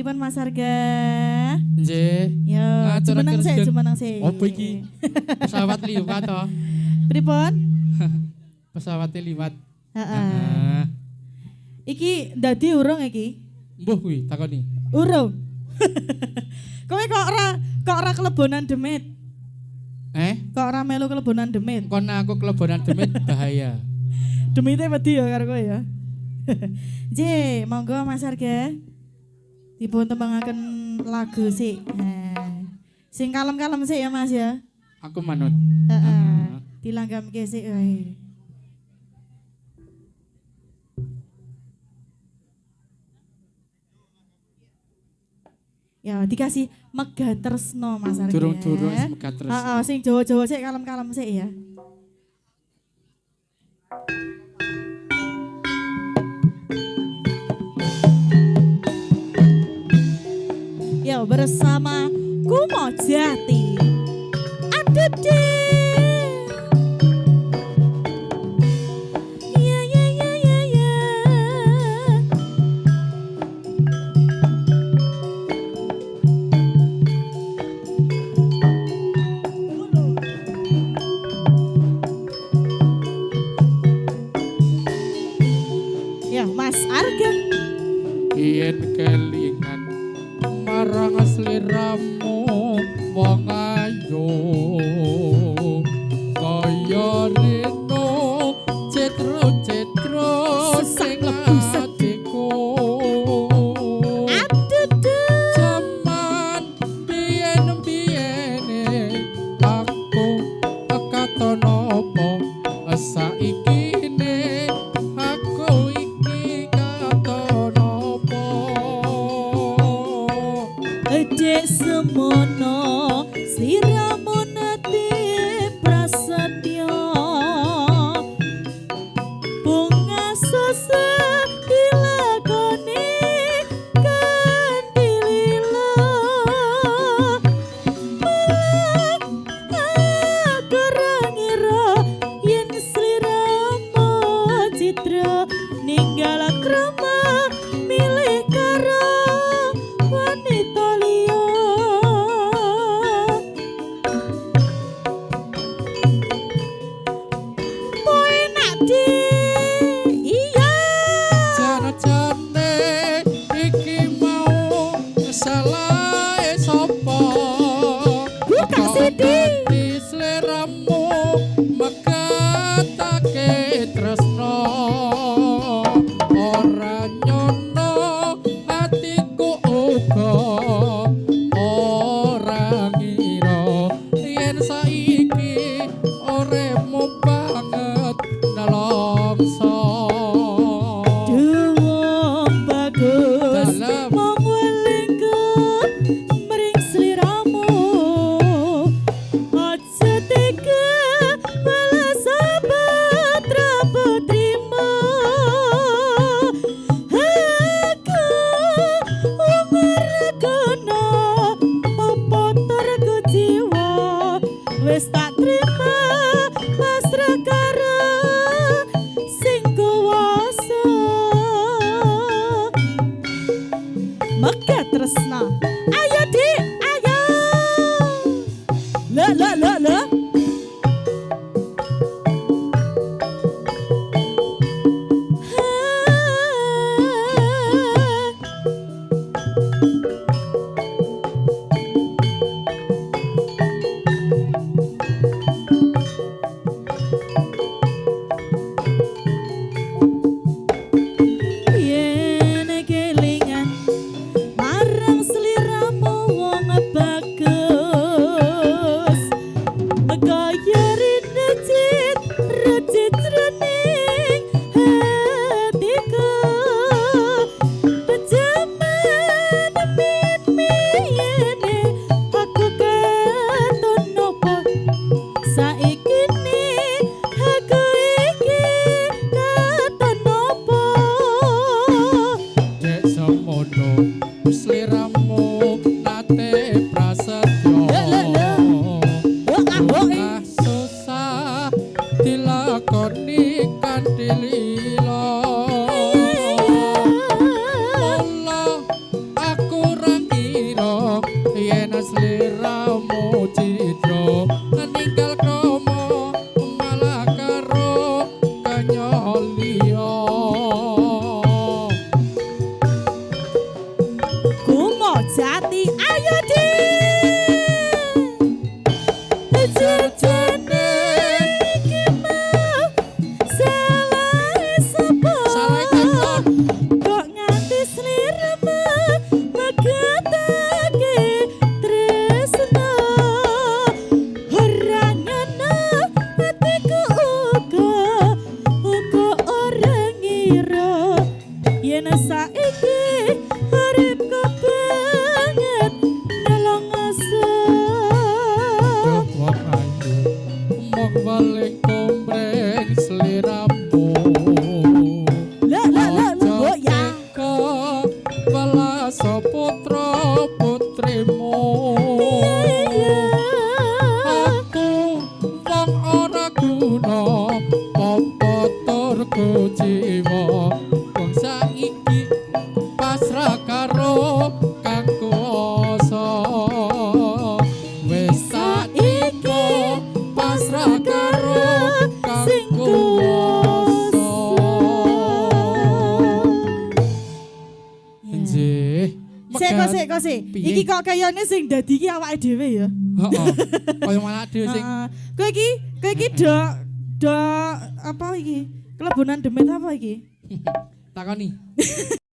Pripun Mas Arga? Nggih. Yo, jumeneng sik. Opo iki? Pesawat liwat to. Pripun? Pesawate liwat. Heeh. Iki dadi urung iki? Mbuh kuwi takoni. Urung. Kowe kok ora kelebonan demit? Kok ora melu kelebonan demit? Kon aku kelebonan demit bahaya. Demite wedi ya karo kowe ya. J, monggo Mas Arga. Dipun tembangaken lagu sik. Sing kalem-kalem sik ya Mas ya. Aku manut. Heeh. Dilanggamke sik wae. Ya dikasih Mega Tresno Mas Arga. Durung-durung Mega Tresno. Heeh, sing Jawa-Jawa sik kalem-kalem sik ya. Ya bersama Kumo Jati. Aduh deh. Ya ya ya ya ya. Ya Mas Arga. Yen kelingan marang sliramu wong ayu kaya reno cetro sing atiku jaman biyen aku katon apa saiki aku iki katon apa Dek semono sliramu nate prasetyo bunga sose dilakoni kanthi lila aku ngira yen sliramu citra ninggal krama milih karo wanita liya. Boy nak di iya Jane iki mau kesalahe sapa Bukan Sidi. Di sliramu megatake tresno ora nyono atiku uga ora ngira yen saiki oremu banget nelongso Duwong bagus Dalam. mong weling ke mring sliramu aja tega malah sahabat rapo trima aku umur kono popotor ku jiwa wis tak trima pasrah karo sing kuwasa Mega Tresna. Ayo Dik, ayo. Le. Yen kelingan marang sliramu iki uripku banget nelong asem. wong ayu mok balik kombreng sliramu Lah oh ya. Ke balasa putra putrimu aku wong ora guna apa turku jiwa wong saiki pasrah karo kang kuwasa wis saiki pasrah karo kang Sing kuwasa nggih Sik kok. Iki kok kayane sing dadi iki awake dhewe ya. heeh kaya malah dhewe sing Kowe iki do apa iki? Kelebunan demit apa iki? takoni